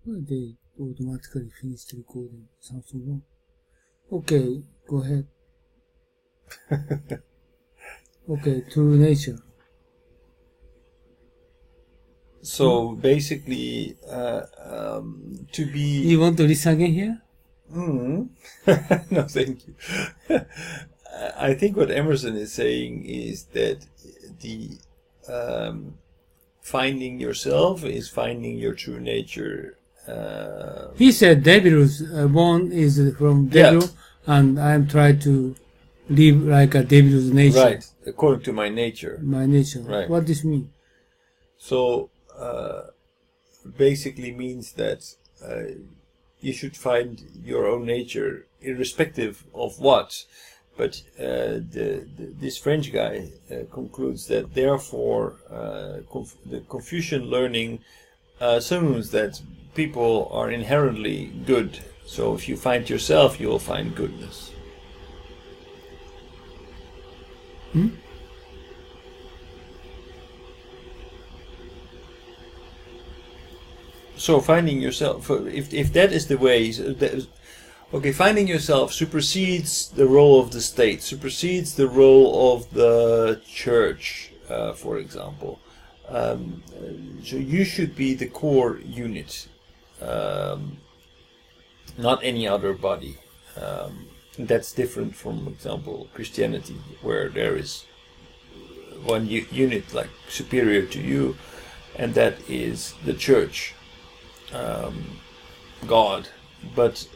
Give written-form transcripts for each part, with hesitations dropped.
They automatically finished recording something wrong. Okay, go ahead. Okay, true nature. So basically, to be... You want to listen again here? No, thank you. I think what Emerson is saying is that the finding yourself is finding your true nature. He said devil's one is from devil, and I'm trying to live like a devil's nature. Right, according to my nature. My nature. Right. What does this mean? So basically means that you should find your own nature irrespective of what. But this French guy concludes that therefore the Confucian learning assumes that people are inherently good. So if you find yourself, you will find goodness. So finding yourself, if that is the way, okay, finding yourself supersedes the role of the state, supersedes the role of the church, for example. So you should be the core unit, not any other body. That's different from, for example, Christianity, where there is one unit like superior to you, and that is the church, God. But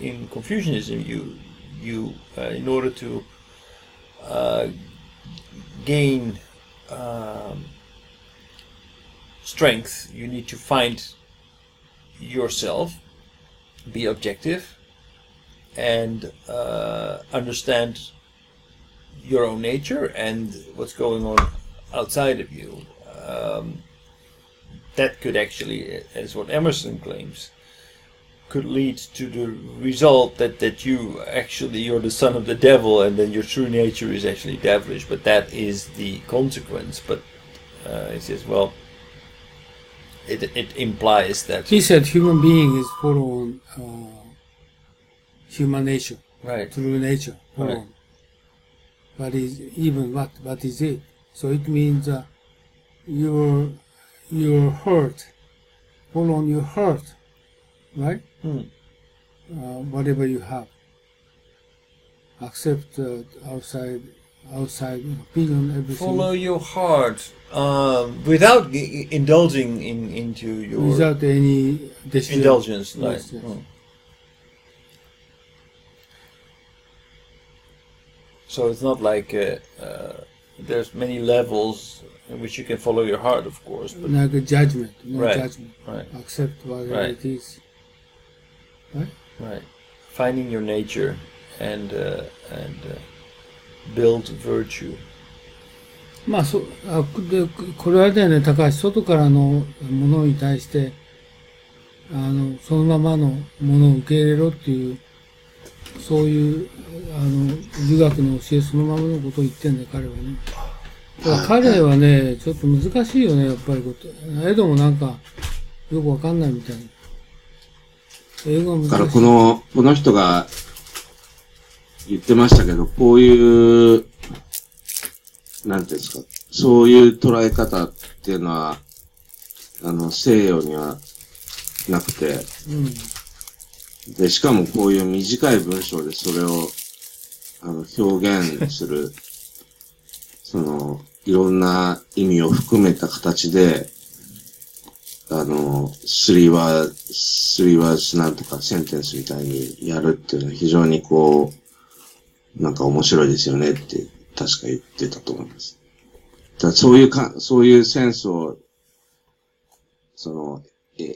in Confucianism, you in order to gain strength, you need to find yourself, be objective, and understand your own nature and what's going on outside of you. That could actually, as what Emerson claims, could lead to the result that you're the son of the devil, and then your true nature is actually devilish. But that is the consequence. But he says, well, it implies that He said human being is following human nature, right, true nature, follow. Right. But is even what is it? So it means your heart, follow your heart, right? Whatever you have, accept outside opinion, everything. follow your heart without indulging into your without any decision. indulgence. Right. Yes, yes. So it's not like there's many levels in which you can follow your heart, of course. But Like a judgment, no Right, judgment. right. Accept whatever Right. it is. Right? right, finding your nature and build virtue. まあでこれはだよね、高橋、外からのものに対してそのままのものを受け入れろっていう、そういう儒学の教えそのままのことを言ってんだよ、彼はね。だから彼はね、ちょっと難しいよね、やっぱりこと。エドもなんかよくわかんないみたいな。英語は難しい。だからこの人が言ってましたけど、こういう、なんていうんですか、そういう捉え方っていうのは、西洋にはなくて、で、しかもこういう短い文章でそれを、表現する、いろんな意味を含めた形で、3ワーズなんとかセンテンスみたいにやるっていうのは非常になんか面白いですよねって確か言ってたと思います。だそういうセンスを、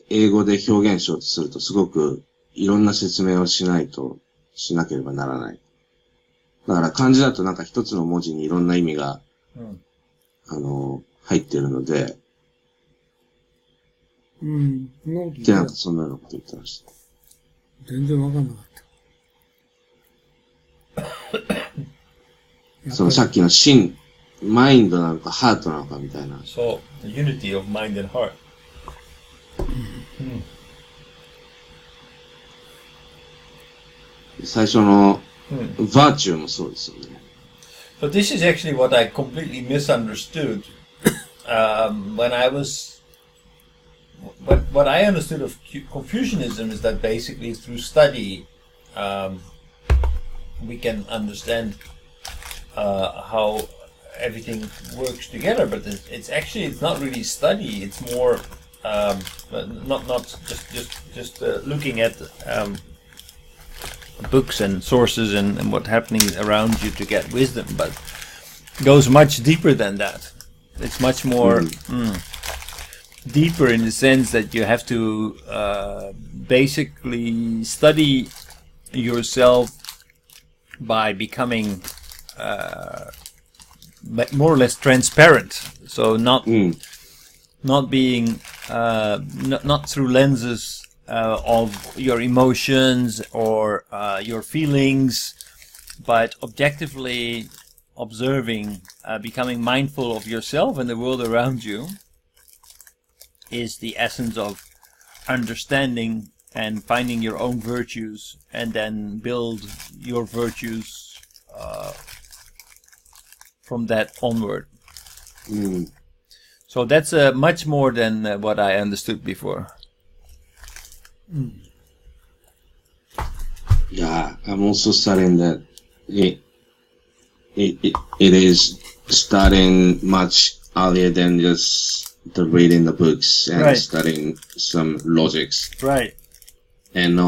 英語で表現しようとするとすごくいろんな説明をしなければならない。だから漢字だとなんか一つの文字にいろんな意味が、入ってるので、で、なんかそんなのこと言ってました。全然わかんなかった。さっきのマインドなのかハートなのかみたいな。So, the unity of mind and heart. 最初の、バーチューもそうですよね。So this is actually what I completely misunderstood when I was. What I understood of Confucianism is that basically through study we can understand how everything works together. But it's not really study. It's more not just looking at books and sources and what's happening around you to get wisdom, but goes much deeper than that. It's much more deeper in the sense that you have to basically study yourself by becoming more or less transparent. So not being not through lenses of your emotions or your feelings, but objectively observing, becoming mindful of yourself and the world around you is the essence of understanding and finding your own virtues, and then build your virtues from that onward. So that's much more than what I understood before. Yeah, I'm also studying that it is starting much earlier than just the reading the books and studying some logics. Right. And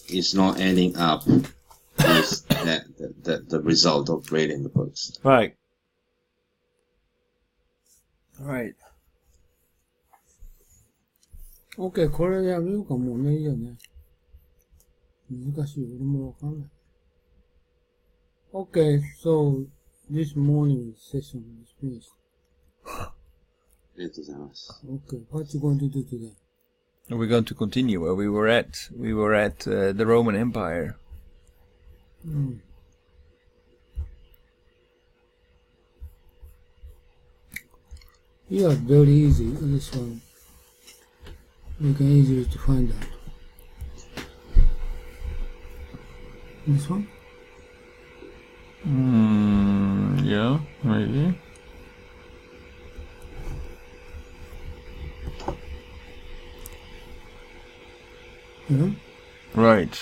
it's not ending up with the result of reading the books. Right. Right. OK、これでやめようか、もうね、いいよね。難しい、俺もわかんない。OK, so this morning session is finished. ありがとうございます。OK, what you going to do today? We're going to continue where we were at. We were at the Roman Empire. Yeah, very easy. This one, you can easily to find out. This one? Yeah, maybe. Right.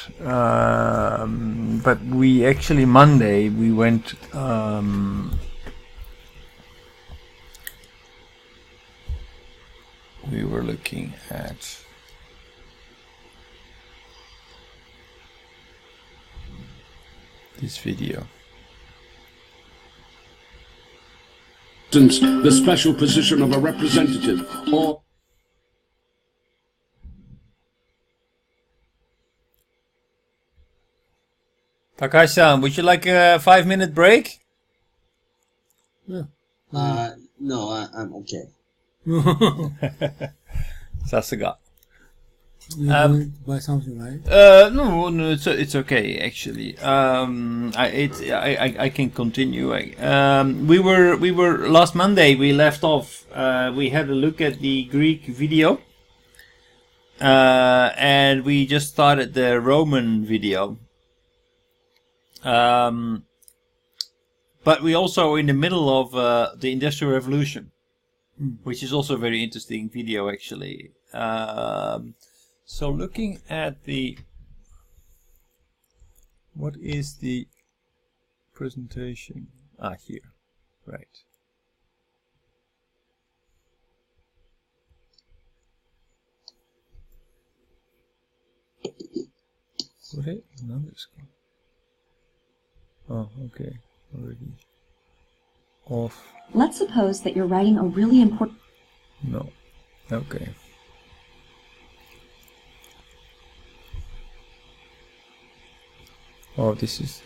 But we actually Monday we went we were looking at this video. The special position of a representative or Takashi-san, would you like a 5-minute break? Yeah. No, I'm okay. Sasuga. You going to buy something, right? No, it's okay actually. I can continue. We were last Monday. We left off. We had a look at the Greek video, and we just started the Roman video. But we also in the middle of the Industrial Revolution, which is also a very interesting video actually. So looking at what is the presentation? Here, right. Oh, okay, already off. Let's suppose that you're writing a really important... No, okay. Oh, this is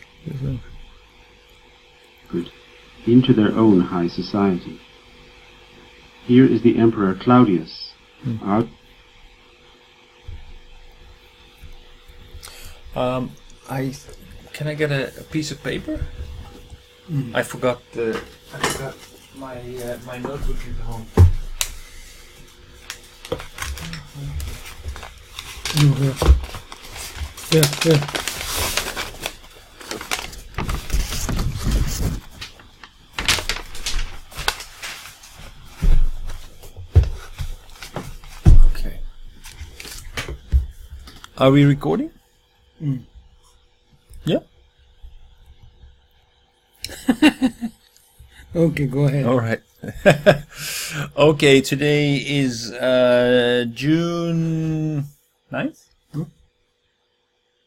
good. Into their own high society. Here is the Emperor Claudius. Can I get a piece of paper? I forgot my my notebook at home. Yeah. Are we recording? Yeah. Okay, go ahead. All right. Okay, today is June 9th?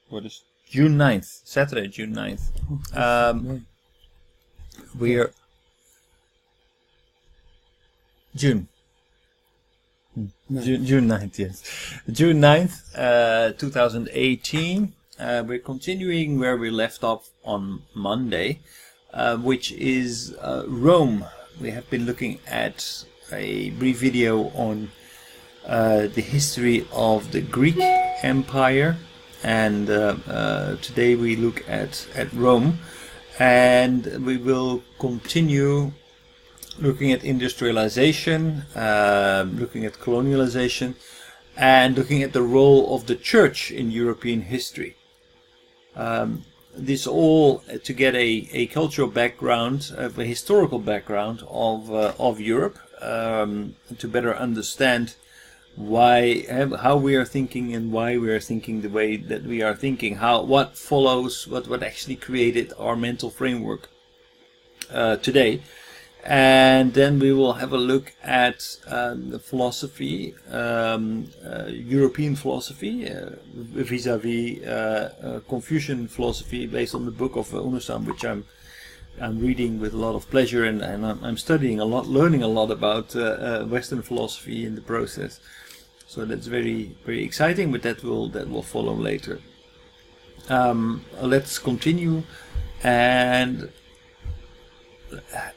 What is June 9th? Saturday, June 9th. We are June 9th, yes. June 9th, 2018. We're continuing where we left off on Monday, which is Rome. We have been looking at a brief video on the history of the Greek Empire, and today we look at Rome, and we will continue looking at industrialization, looking at colonialization, and looking at the role of the church in European history. This all to get a cultural background, a historical background of Europe, to better understand how we are thinking and why we are thinking the way that we are thinking, what follows, what actually created our mental framework today. And then we will have a look at the philosophy, European philosophy, vis-a-vis Confucian philosophy, based on the book of Unusam, which I'm reading with a lot of pleasure, and I'm studying a lot, learning a lot about Western philosophy in the process. So that's very, very exciting. But that will follow later. Let's continue and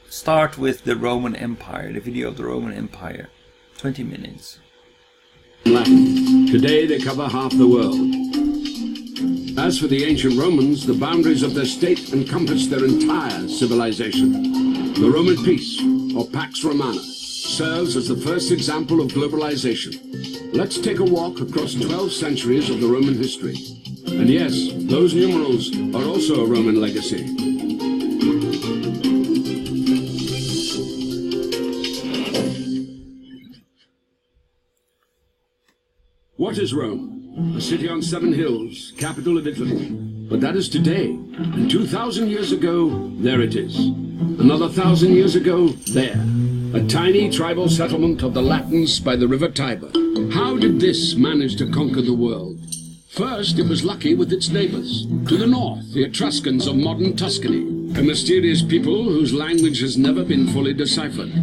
start with the Roman Empire, the video of the Roman Empire. 20 minutes. Latin. Today they cover half the world. As for the ancient Romans, the boundaries of their state encompassed their entire civilization. The Roman peace, or Pax Romana, serves as the first example of globalization. Let's take a walk across 12 centuries of the Roman history. And yes, those numerals are also a Roman legacy. What is Rome? A city on 7 hills, capital of Italy. But that is today. And 2,000 years ago, there it is. Another 1,000 years ago, there. A tiny tribal settlement of the Latins by the river Tiber. How did this manage to conquer the world? First, it was lucky with its neighbors. To the north, the Etruscans of modern Tuscany, a mysterious people whose language has never been fully deciphered.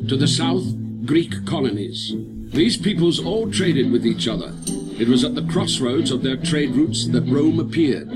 To the south, Greek colonies. These peoples all traded with each other. It was at the crossroads of their trade routes that Rome appeared.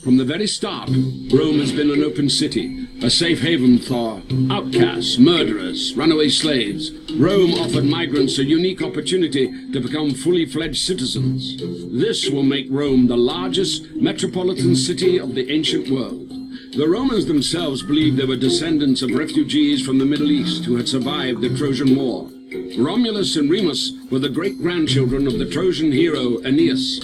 From the very start, Rome has been an open city, a safe haven for outcasts, murderers, runaway slaves. Rome offered migrants a unique opportunity to become fully fledged citizens. This will make Rome the largest metropolitan city of the ancient world. The Romans themselves believed they were descendants of refugees from the Middle East who had survived the Trojan War. Romulus and Remus were the great-grandchildren of the Trojan hero Aeneas.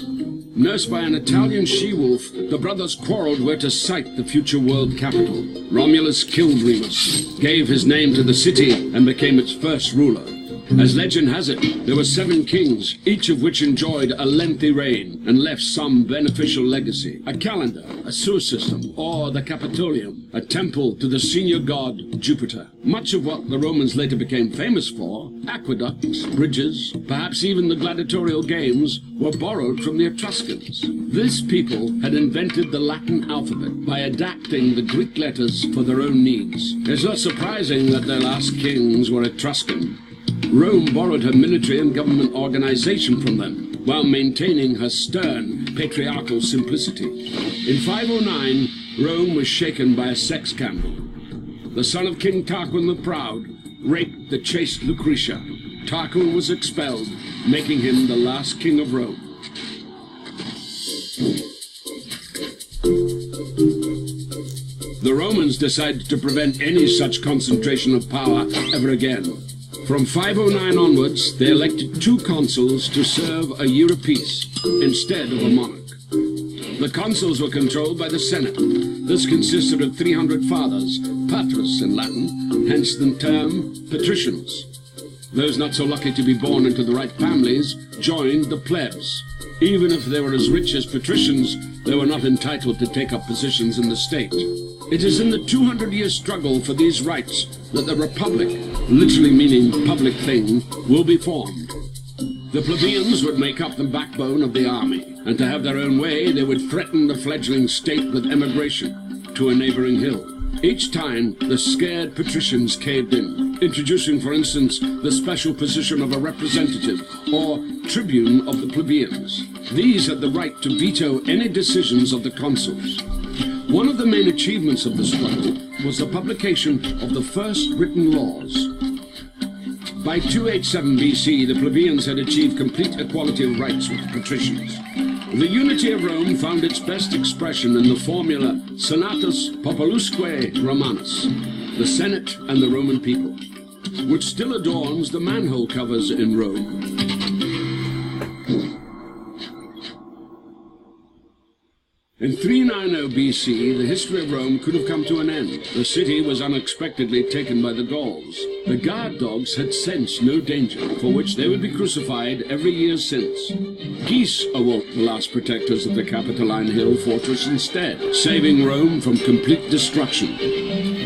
Nursed by an Italian she-wolf, the brothers quarreled where to site the future world capital. Romulus killed Remus, gave his name to the city, and became its first ruler. As legend has it, there were 7 kings, each of which enjoyed a lengthy reign and left some beneficial legacy. A calendar, a sewer system, or the Capitolium, a temple to the senior god Jupiter. Much of what the Romans later became famous for, aqueducts, bridges, perhaps even the gladiatorial games, were borrowed from the Etruscans. This people had invented the Latin alphabet by adapting the Greek letters for their own needs. It's not surprising that their last kings were Etruscan. Rome borrowed her military and government organization from them, while maintaining her stern, patriarchal simplicity. In 509, Rome was shaken by a sex scandal. The son of King Tarquin the Proud raped the chaste Lucretia. Tarquin was expelled, making him the last king of Rome. The Romans decided to prevent any such concentration of power ever again. From 509 onwards, they elected 2 consuls to serve a year apiece, instead of a monarch. The consuls were controlled by the Senate. This consisted of 300 fathers, patris in Latin, hence the term patricians. Those not so lucky to be born into the right families joined the plebs. Even if they were as rich as patricians, they were not entitled to take up positions in the state. It is in the 200-year struggle for these rights that the Republic, literally meaning public thing, will be formed. The plebeians would make up the backbone of the army, and to have their own way, they would threaten the fledgling state with emigration to a neighboring hill. Each time, the scared patricians caved in, introducing, for instance, the special position of a representative, or tribune of the plebeians. These had the right to veto any decisions of the consuls. One of the main achievements of the struggle was the publication of the first written laws. By 287 BC, the plebeians had achieved complete equality of rights with the patricians. The unity of Rome found its best expression in the formula Senatus Populusque Romanus, the Senate and the Roman people, which still adorns the manhole covers in Rome. In 390 BC, the history of Rome could have come to an end. The city was unexpectedly taken by the Gauls. The guard dogs had sensed no danger, for which they would be crucified every year since. Geese awoke the last protectors of the Capitoline Hill fortress instead, saving Rome from complete destruction.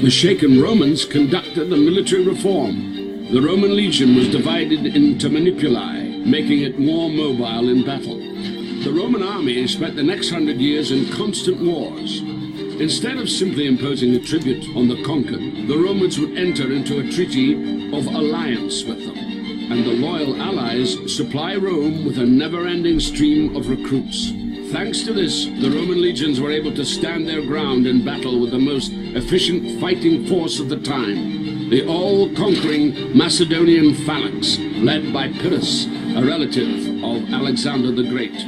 The shaken Romans conducted a military reform. The Roman legion was divided into manipuli, making it more mobile in battle. The Roman army spent the next 100 years in constant wars. Instead of simply imposing a tribute on the conquered, the Romans would enter into a treaty of alliance with them, and the loyal allies supply Rome with a never-ending stream of recruits. Thanks to this, the Roman legions were able to stand their ground in battle with the most efficient fighting force of the time, the all-conquering Macedonian phalanx, led by Pyrrhus, a relative of Alexander the Great.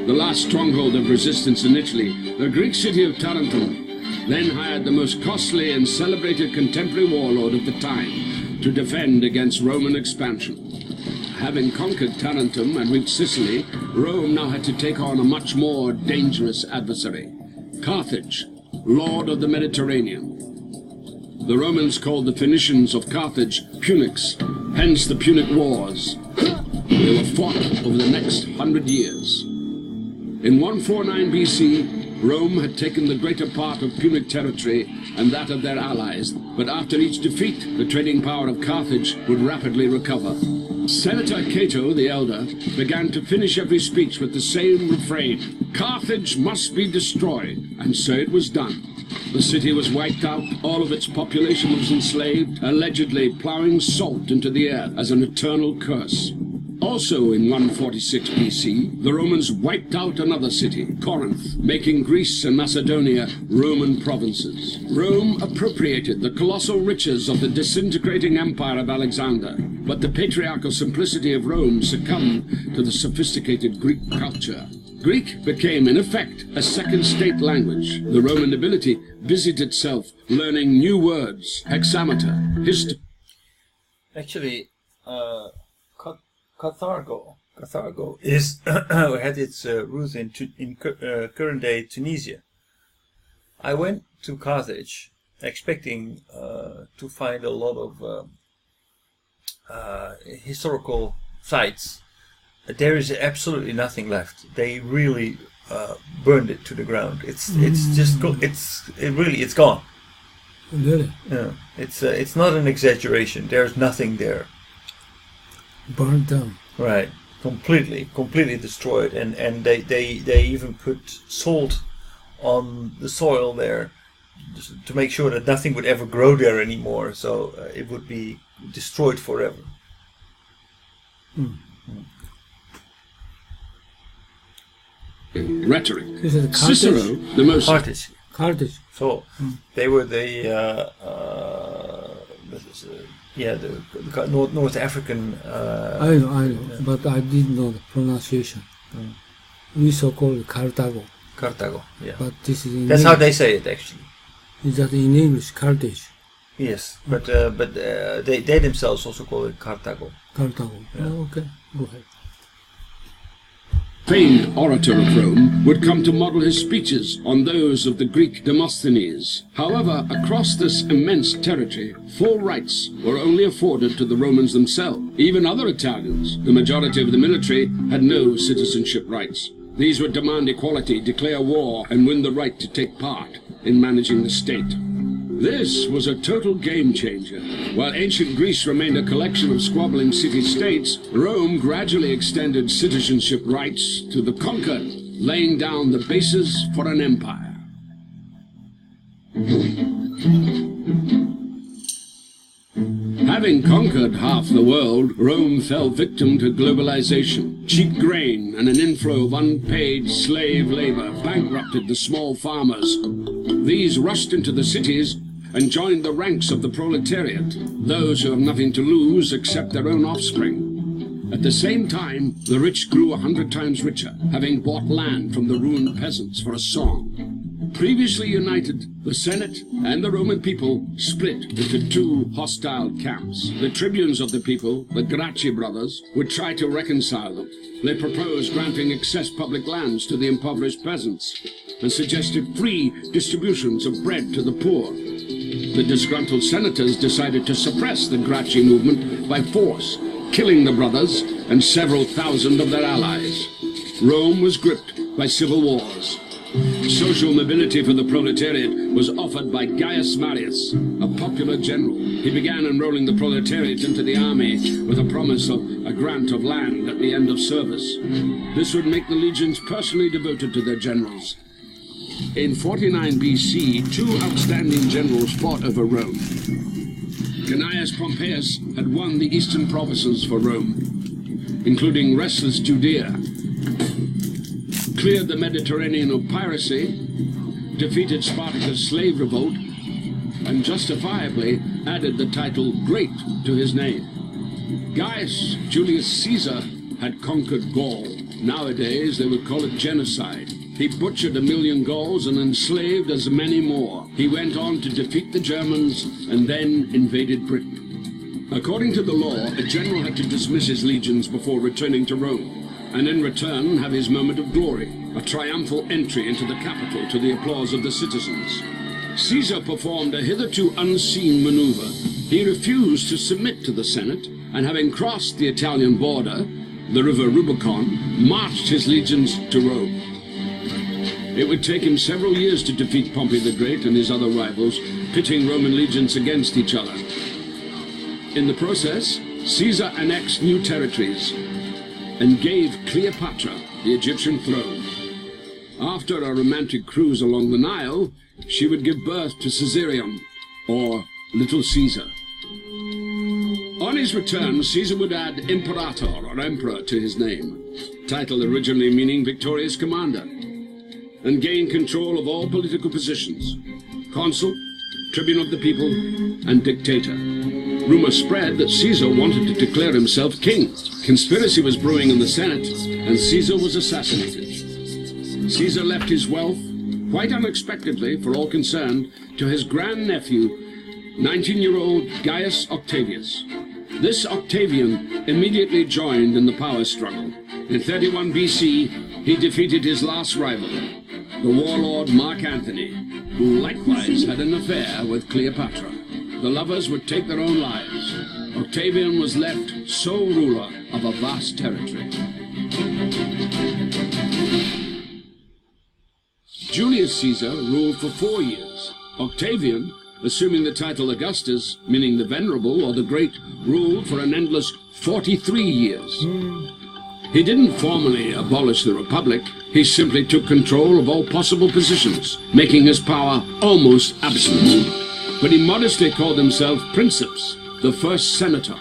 The last stronghold of resistance in Italy, the Greek city of Tarentum, then hired the most costly and celebrated contemporary warlord of the time to defend against Roman expansion. Having conquered Tarentum and reached Sicily, Rome now had to take on a much more dangerous adversary, Carthage, lord of the Mediterranean. The Romans called the Phoenicians of Carthage Punics, hence the Punic Wars. They were fought over the next 100 years. In 149 BC, Rome had taken the greater part of Punic territory and that of their allies, but after each defeat, the trading power of Carthage would rapidly recover. Senator Cato the Elder began to finish every speech with the same refrain: Carthage must be destroyed, and so it was done. The city was wiped out, all of its population was enslaved, allegedly plowing salt into the air as an eternal curse. Also in 146 BC, the Romans wiped out another city, Corinth, making Greece and Macedonia Roman provinces. Rome appropriated the colossal riches of the disintegrating empire of Alexander, but the patriarchal simplicity of Rome succumbed to the sophisticated Greek culture. Greek became, in effect, a second state language. The Roman nobility busied itself learning new words, hexameter, history. Actually, Carthago is had its roots in current-day Tunisia. I went to Carthage expecting to find a lot of historical sites. There is absolutely nothing left. They really burned it to the ground. It's gone. Really? Yeah, it's not an exaggeration. There's nothing there. Burned down. Right, completely destroyed, and they even put salt on the soil there to make sure that nothing would ever grow there anymore, so it would be destroyed forever. Rhetoric. Cicero, the most Carthage. So they were the North African. I know, but I didn't know the pronunciation. We so called Carthago. Carthago, yeah. But this is in That's English. how they say it, actually. Is that in English, Carthage? Yes, but they themselves also call it Carthago. Carthago. Yeah. Oh, okay, go ahead. famed orator of Rome, would come to model his speeches on those of the Greek Demosthenes. However, across this immense territory, full rights were only afforded to the Romans themselves. Even other Italians, the majority of the military, had no citizenship rights. These would demand equality, declare war, and win the right to take part in managing the state. This was a total game changer. While ancient Greece remained a collection of squabbling city-states, Rome gradually extended citizenship rights to the conquered, laying down the basis for an empire. Having conquered half the world, Rome fell victim to globalization. Cheap grain and an inflow of unpaid slave labor bankrupted the small farmers. These rushed into the cities and joined the ranks of the proletariat, those who have nothing to lose except their own offspring. At the same time, the rich grew 100 times richer, having bought land from the ruined peasants for a song. Previously united, the Senate and the Roman people split into two hostile camps. The tribunes of the people, the Gracchi brothers, would try to reconcile them. They proposed granting excess public lands to the impoverished peasants and suggested free distributions of bread to the poor. The disgruntled senators decided to suppress the Gracchi movement by force, killing the brothers and several thousand of their allies. Rome was gripped by civil wars. Social mobility for the proletariat was offered by Gaius Marius, a popular general. He began enrolling the proletariat into the army with a promise of a grant of land at the end of service. This would make the legions personally devoted to their generals. In 49 BC, two outstanding generals fought over Rome. Cnaeus Pompeius had won the eastern provinces for Rome, including restless Judea, cleared the Mediterranean of piracy, defeated Spartacus' slave revolt, and justifiably added the title Great to his name. Gaius Julius Caesar had conquered Gaul. Nowadays, they would call it genocide. He butchered 1 million Gauls and enslaved as many more. He went on to defeat the Germans and then invaded Britain. According to the law, a general had to dismiss his legions before returning to Rome, and in return have his moment of glory, a triumphal entry into the capital to the applause of the citizens. Caesar performed a hitherto unseen maneuver. He refused to submit to the Senate, and having crossed the Italian border, the river Rubicon, marched his legions to Rome. It would take him several years to defeat Pompey the Great and his other rivals, pitting Roman legions against each other. In the process, Caesar annexed new territories and gave Cleopatra the Egyptian throne. After a romantic cruise along the Nile, she would give birth to Caesarion, or Little Caesar. On his return, Caesar would add Imperator, or Emperor, to his name, title originally meaning victorious commander, and gain control of all political positions: consul, tribune of the people, and dictator. Rumor spread that Caesar wanted to declare himself king. Conspiracy was brewing in the Senate, and Caesar was assassinated. Caesar left his wealth, quite unexpectedly for all concerned, to his grandnephew, 19-year-old Gaius Octavius. This Octavian immediately joined in the power struggle. In 31 BC, he defeated his last rival, the warlord Mark Antony, who likewise had an affair with Cleopatra. The lovers would take their own lives. Octavian was left sole ruler of a vast territory. Julius Caesar ruled for 4 years. Octavian, assuming the title Augustus, meaning the Venerable or the Great, ruled for an endless 43 years. He didn't formally abolish the Republic, he simply took control of all possible positions, making his power almost absolute. But he modestly called himself Princeps, the first senator.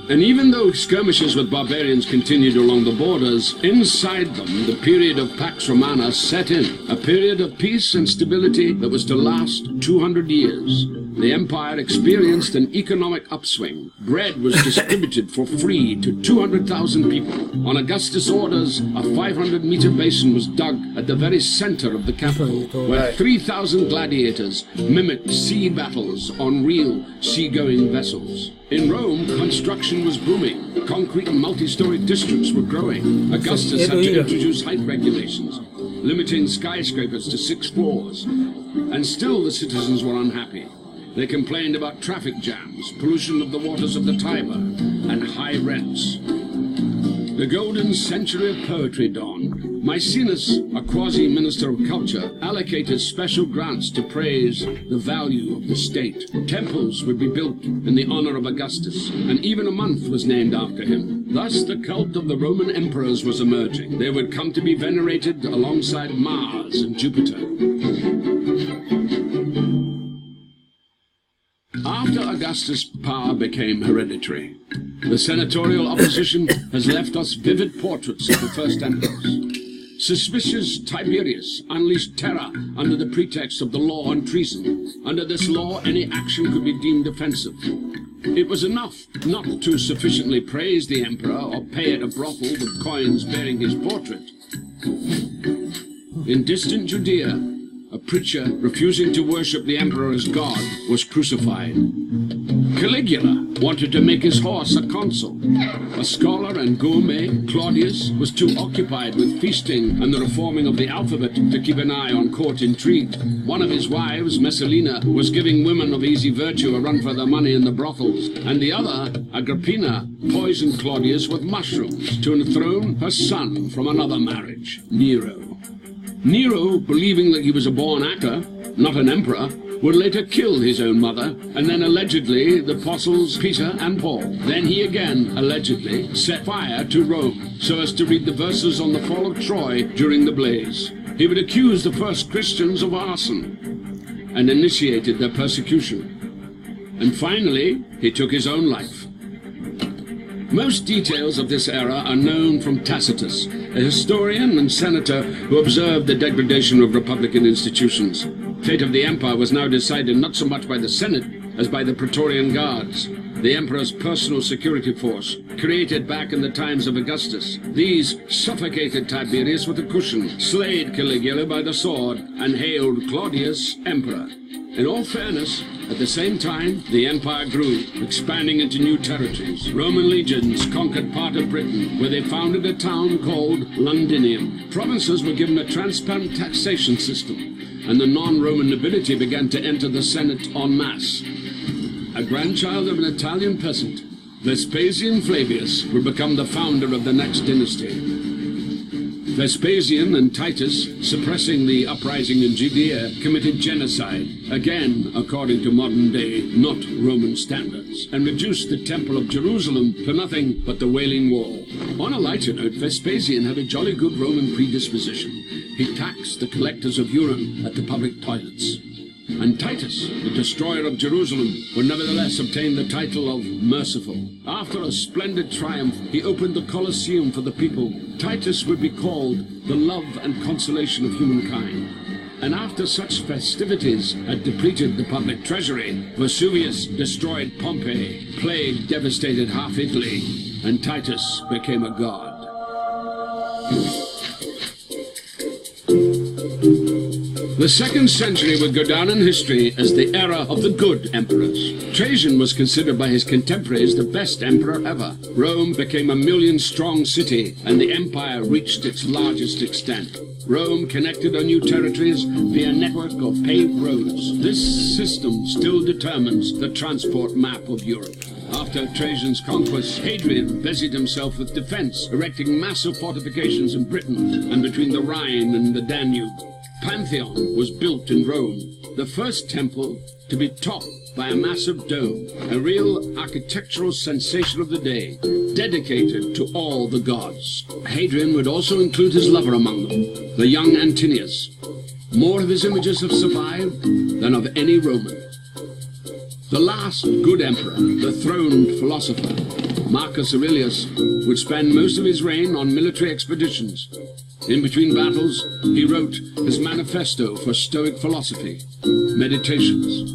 And even though skirmishes with barbarians continued along the borders, inside them the period of Pax Romana set in, a period of peace and stability that was to last 200 years. The empire experienced an economic upswing. Bread was distributed for free to 200,000 people. On Augustus' orders, a 500-meter basin was dug at the very center of the capital, where 3,000 gladiators mimicked sea battles on real seagoing vessels. In Rome, construction was booming. Concrete and multi-story districts were growing. Augustus had to introduce height regulations, limiting skyscrapers to 6 floors. And still the citizens were unhappy. They complained about traffic jams, pollution of the waters of the Tiber, and high rents. The golden century of poetry dawned. Maecenas, a quasi-minister of culture, allocated special grants to praise the value of the state. Temples would be built in the honor of Augustus, and even a month was named after him. Thus, the cult of the Roman emperors was emerging. They would come to be venerated alongside Mars and Jupiter. After Augustus' power became hereditary, the senatorial opposition has left us vivid portraits of the first emperors. Suspicious Tiberius unleashed terror under the pretext of the law on treason. Under this law, any action could be deemed offensive. It was enough not to sufficiently praise the emperor or pay at a brothel with coins bearing his portrait. In distant Judea, a preacher refusing to worship the emperor as God was crucified. Caligula wanted to make his horse a consul. A scholar and gourmet, Claudius, was too occupied with feasting and the reforming of the alphabet to keep an eye on court intrigue. One of his wives, Messalina, was giving women of easy virtue a run for their money in the brothels, and the other, Agrippina, poisoned Claudius with mushrooms to enthrone her son from another marriage, Nero. Nero, believing that he was a born actor, not an emperor, would later kill his own mother, and then allegedly the apostles Peter and Paul. Then he again, allegedly, set fire to Rome, so as to read the verses on the fall of Troy during the blaze. He would accuse the first Christians of arson, and initiated their persecution. And finally, he took his own life. Most details of this era are known from Tacitus, a historian and senator who observed the degradation of republican institutions. Fate of the empire was now decided not so much by the Senate as by the Praetorian Guards, the emperor's personal security force, created back in the times of Augustus. These suffocated Tiberius with a cushion, slayed Caligula by the sword, and hailed Claudius emperor. In all fairness, at the same time, the empire grew, expanding into new territories. Roman legions conquered part of Britain, where they founded a town called Londinium. Provinces were given a transparent taxation system, and the non-Roman nobility began to enter the Senate en masse. A grandchild of an Italian peasant, Vespasian Flavius would become the founder of the next dynasty. Vespasian and Titus, suppressing the uprising in Judea, committed genocide, again according to modern-day, not Roman standards, and reduced the Temple of Jerusalem to nothing but the Wailing Wall. On a lighter note, Vespasian had a jolly good Roman predisposition. He taxed the collectors of urine at the public toilets. And Titus, the destroyer of Jerusalem, would nevertheless obtain the title of Merciful. After a splendid triumph, he opened the Colosseum for the people. Titus would be called the love and consolation of humankind. And after such festivities had depleted the public treasury, Vesuvius destroyed Pompeii, plague devastated half Italy, and Titus became a god. The 2nd century would go down in history as the era of the good emperors. Trajan was considered by his contemporaries the best emperor ever. Rome became a million-strong city, and the empire reached its largest extent. Rome connected her new territories via a network of paved roads. This system still determines the transport map of Europe. After Trajan's conquest, Hadrian busied himself with defense, erecting massive fortifications in Britain and between the Rhine and the Danube. Pantheon was built in Rome, the first temple to be topped by a massive dome, a real architectural sensation of the day, dedicated to all the gods. Hadrian would also include his lover among them, the young Antinius. More of his images have survived than of any Roman. The last good emperor, the throned philosopher, Marcus Aurelius, would spend most of his reign on military expeditions. In between battles, he wrote his manifesto for Stoic philosophy, Meditations.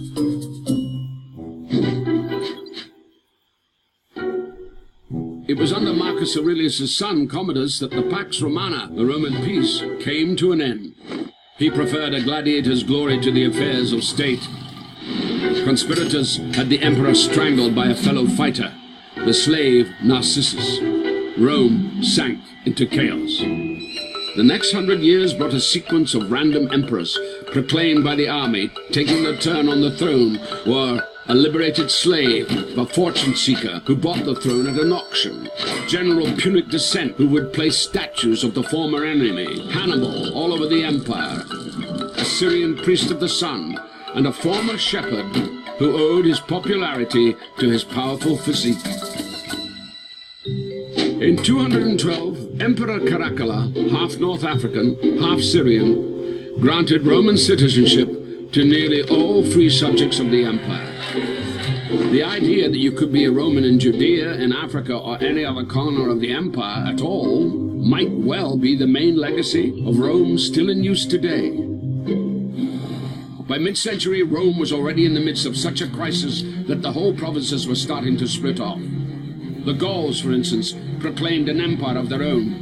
It was under Marcus Aurelius' son, Commodus, that the Pax Romana, the Roman peace, came to an end. He preferred a gladiator's glory to the affairs of state. conspirators had the emperor strangled by a fellow fighter, the slave Narcissus. Rome sank into chaos. The next 100 years brought a sequence of random emperors proclaimed by the army taking their turn on the throne, or a liberated slave, a fortune seeker who bought the throne at an auction, General Punic descent who would place statues of the former enemy, Hannibal, all over the empire, a Syrian priest of the sun, and a former shepherd who owed his popularity to his powerful physique. In 212, Emperor Caracalla, half North African, half Syrian, granted Roman citizenship to nearly all free subjects of the empire. The idea that you could be a Roman in Judea, in Africa, or any other corner of the empire at all might well be the main legacy of Rome still in use today. By mid-century, Rome was already in the midst of such a crisis that the whole provinces were starting to split off. The Gauls, for instance, proclaimed an empire of their own.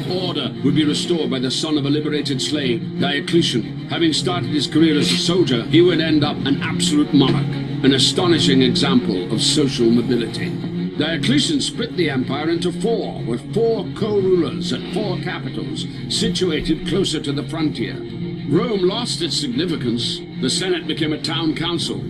Order would be restored by the son of a liberated slave, Diocletian. Having started his career as a soldier, he would end up an absolute monarch, an astonishing example of social mobility. Diocletian split the empire into four, with 4 co-rulers at 4 capitals, situated closer to the frontier. Rome lost its significance. The Senate became a town council.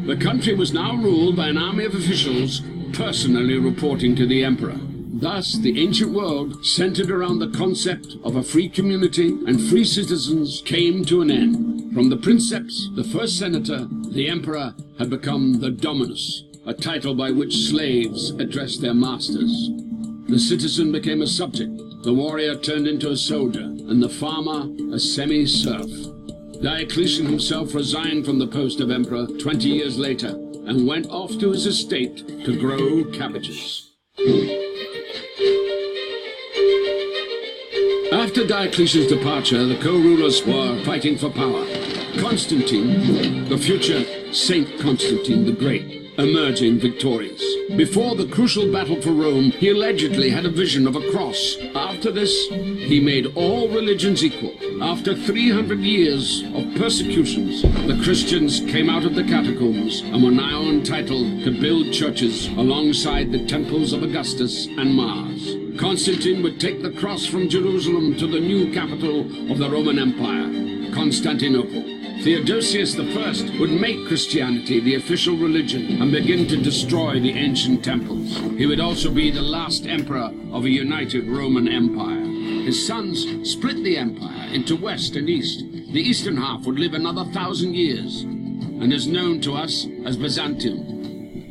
The country was now ruled by an army of officials personally reporting to the emperor. Thus, the ancient world, centered around the concept of a free community and free citizens, came to an end. From the princeps, the first senator, the emperor had become the dominus, a title by which slaves addressed their masters. The citizen became a subject, the warrior turned into a soldier, and the farmer a semi-serf. Diocletian himself resigned from the post of emperor 20 years later and went off to his estate to grow cabbages. After Diocletian's departure, the co-rulers were fighting for power. Constantine, the future Saint Constantine the Great, emerging victorious. Before the crucial battle for Rome, he allegedly had a vision of a cross. After this, he made all religions equal. After 300 years of persecutions, the Christians came out of the catacombs and were now entitled to build churches alongside the temples of Augustus and Mars. Constantine would take the cross from Jerusalem to the new capital of the Roman Empire, Constantinople. Theodosius I would make Christianity the official religion and begin to destroy the ancient temples. He would also be the last emperor of a united Roman Empire. His sons split the empire into west and east. The eastern half would live another 1,000 years and is known to us as Byzantium.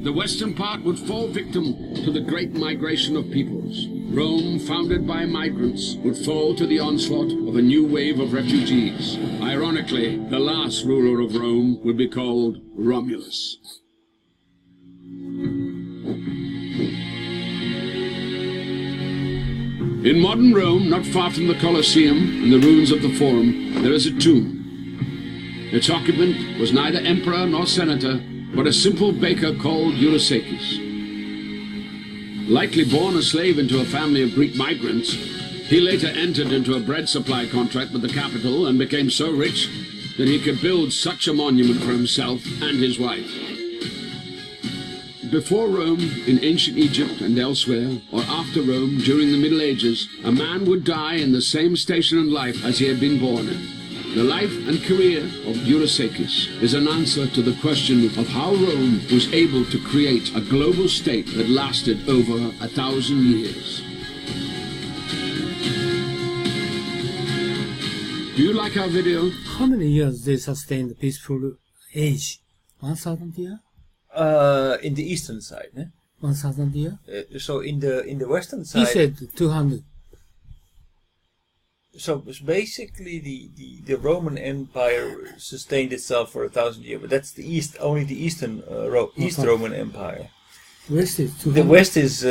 The western part would fall victim to the great migration of peoples. Rome, founded by migrants, would fall to the onslaught of a new wave of refugees. Ironically, the last ruler of Rome would be called Romulus. In modern Rome, not far from the Colosseum and the ruins of the Forum, there is a tomb. Its occupant was neither emperor nor senator, but a simple baker called Eurysakes. Likely born a slave into a family of Greek migrants, he later entered into a bread supply contract with the capital and became so rich that he could build such a monument for himself and his wife. Before Rome, in ancient Egypt and elsewhere, or after Rome during the Middle Ages, a man would die in the same station in life as he had been born in. The life and career of Eurysakes is an answer to the question of how Rome was able to create a global state that lasted over 1,000 years. Do you like our video? How many years they sustained the peaceful age? 1,000 years? In the eastern side, eh? 1,000 years? So in the western side, He said 200. So basically, the Roman Empire sustained itself for 1,000 years, but that's the east, only the eastern East Roman Empire. West is 200. The west is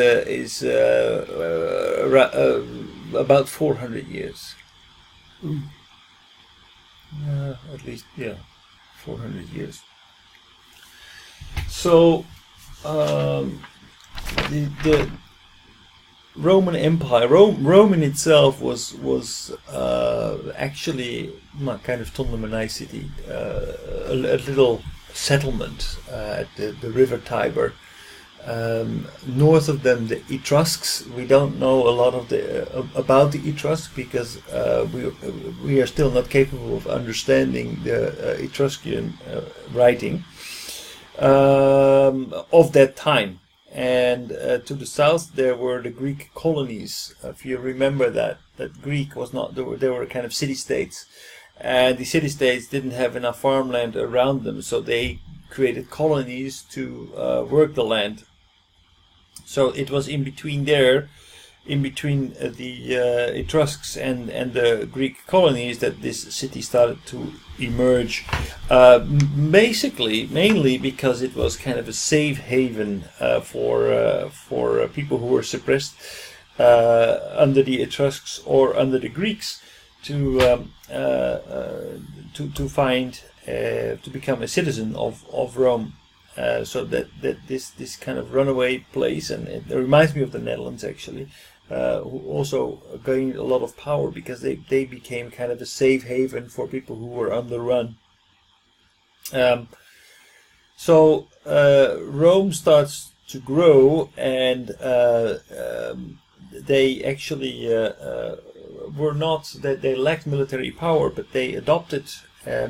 about 400 years. At least, yeah, 400 years. So the Roman Empire, Rome in itself was actually kind of Tondo Manai city, a little settlement at the river Tiber. North of them, the Etruscs. We don't know a lot of about the Etruscs because we are still not capable of understanding the Etruscan writing of that time. And to the south there were the Greek colonies. If you remember that Greek was not, they were kind of city-states, and the city-states didn't have enough farmland around them, so they created colonies to work the land. So it was in between there, in between the Etruscs and the Greek colonies, that this city started to emerge. Basically, mainly because it was kind of a safe haven for people who were suppressed under the Etruscs or under the Greeks to become a citizen of Rome. So that this kind of runaway place, and it reminds me of the Netherlands actually, who also gained a lot of power because they became kind of a safe haven for people who were on the run. So Rome starts to grow, and they actually were not that they lacked military power, but they adopted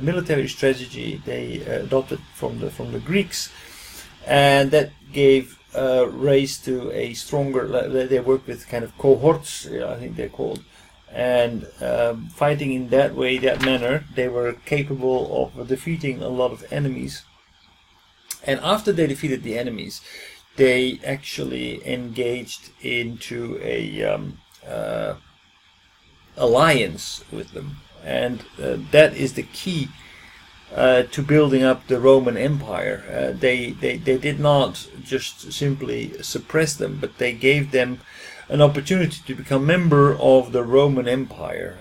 military strategy. They adopted from the Greeks, and that gave rise to a stronger. They worked with kind of cohorts, I think they're called, and fighting in that way, that manner, they were capable of defeating a lot of enemies. And after they defeated the enemies, they actually engaged into a alliance with them. And that is the key to building up the Roman Empire. They did not just simply suppress them, but they gave them an opportunity to become member of the Roman Empire.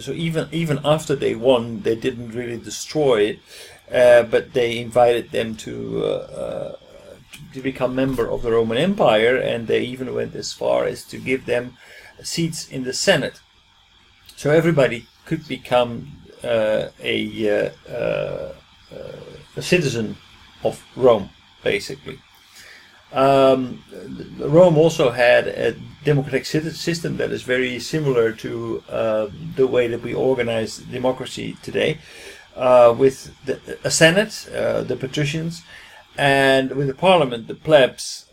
So even after they won, they didn't really destroy it, but they invited them to become member of the Roman Empire, and they even went as far as to give them seats in the Senate. So everybody could become a citizen of Rome, basically. Rome also had a democratic system that is very similar to the way that we organize democracy today, with a senate, the patricians, and with the parliament, the plebs,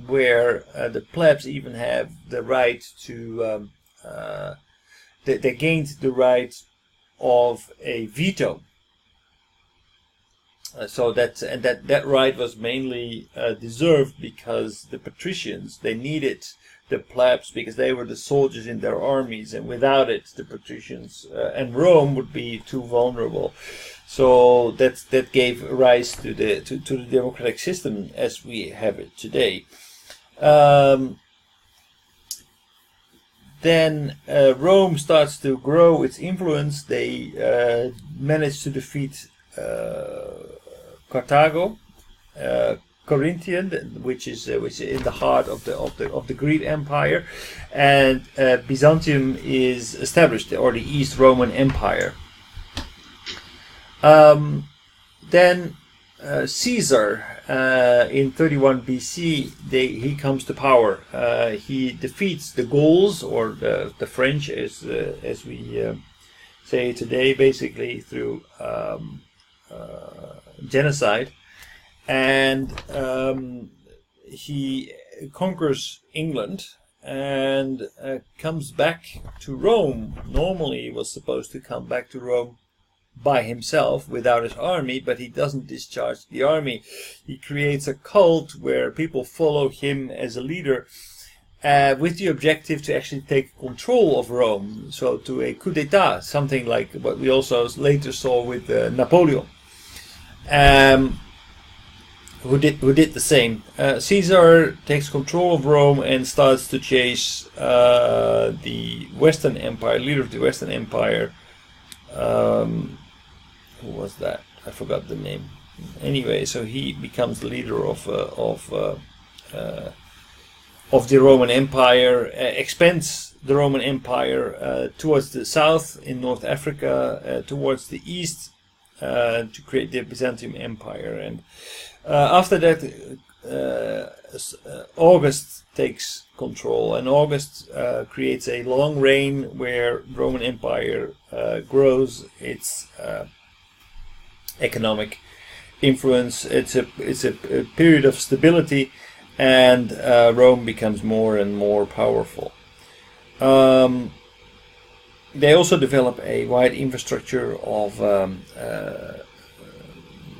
where the plebs even have the right to they gained the right of a veto. So that right was mainly deserved because the patricians, they needed the plebs because they were the soldiers in their armies, and without it, the patricians and Rome would be too vulnerable. So that gave rise to the democratic system as we have it today. Then Rome starts to grow its influence. They manage to defeat Carthago, Corinthian, which is in the heart of the Greek Empire, and Byzantium is established, or the East Roman Empire. Then Caesar, in 31 BC, he comes to power. He defeats the Gauls, or the French, as we say today, basically through genocide, and he conquers England and comes back to Rome. Normally, he was supposed to come back to Rome by himself without his army, but he doesn't discharge the army. He creates a cult where people follow him as a leader, with the objective to actually take control of Rome, so to a coup d'etat, something like what we also later saw with Napoleon, who did the same. Caesar takes control of Rome and starts to chase the Western Empire, leader of the Western Empire. Who was that? I forgot the name. Anyway, so he becomes the leader of the Roman Empire, expands the Roman Empire towards the south in North Africa, towards the east to create the Byzantium Empire. And after that, August takes control, and August creates a long reign where Roman Empire grows its economic influence. It's a period of stability, and Rome becomes more and more powerful. They also develop a wide infrastructure of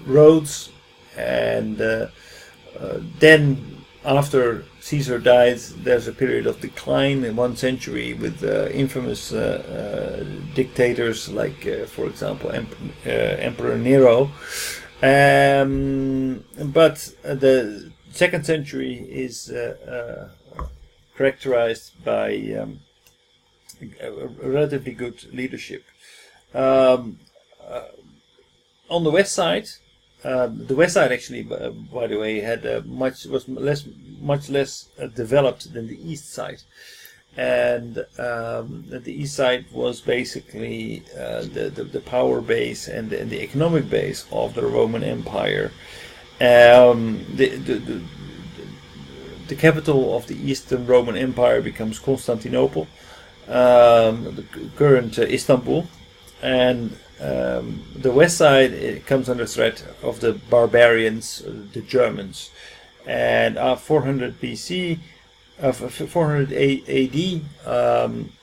roads, and then after Caesar dies, there's a period of decline in 1 century with infamous dictators like, for example, Emperor Nero. But the 2nd century is characterized by a relatively good leadership. On the west side, actually, by the way, had much less developed than the east side, and the east side was basically the power base and the economic base of the Roman Empire. The capital of the Eastern Roman Empire becomes Constantinople, the current Istanbul, and the west side, it comes under threat of the barbarians, the Germans. And 400 BC, 400 AD,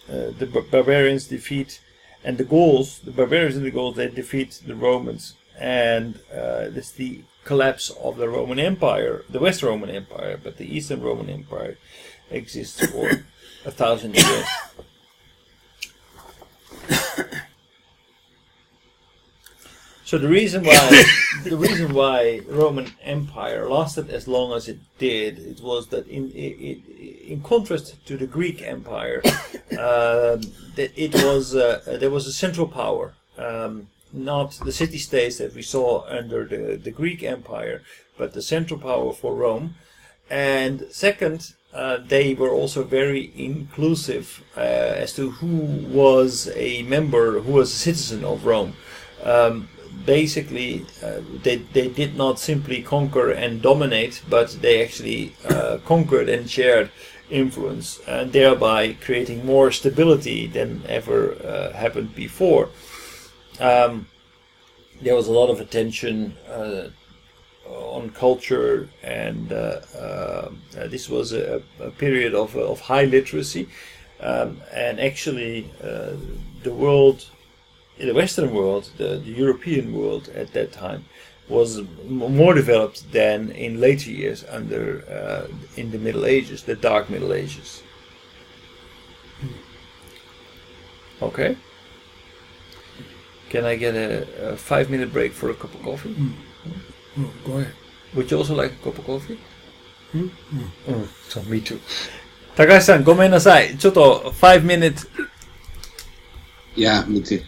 the barbarians defeat, and the barbarians and the Gauls, they defeat the Romans, and this is the collapse of the Roman Empire, the West Roman Empire. But the Eastern Roman Empire exists for 1,000 years. So the reason why Roman Empire lasted as long as it did, it was that in contrast to the Greek Empire, that there was a central power, not the city-states that we saw under the Greek Empire, but the central power for Rome. And second, they were also very inclusive as to who was a member, who was a citizen of Rome. Basically, they did not simply conquer and dominate, but they actually conquered and shared influence, and thereby creating more stability than ever happened before. There was a lot of attention on culture, and this was a period of high literacy, and actually the world, in the Western world, the European world at that time, was more developed than in later years under in the Middle Ages, the Dark Middle Ages. Okay. Can I get a 5-minute break for a cup of coffee? Oh, go ahead. Would you also like a cup of coffee? So me too. 高橋さん、ごめんなさい。ちょっと5 minutes. Yeah, me too.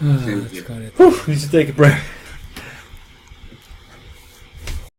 Ah, 疲れた。 Need to take a breath.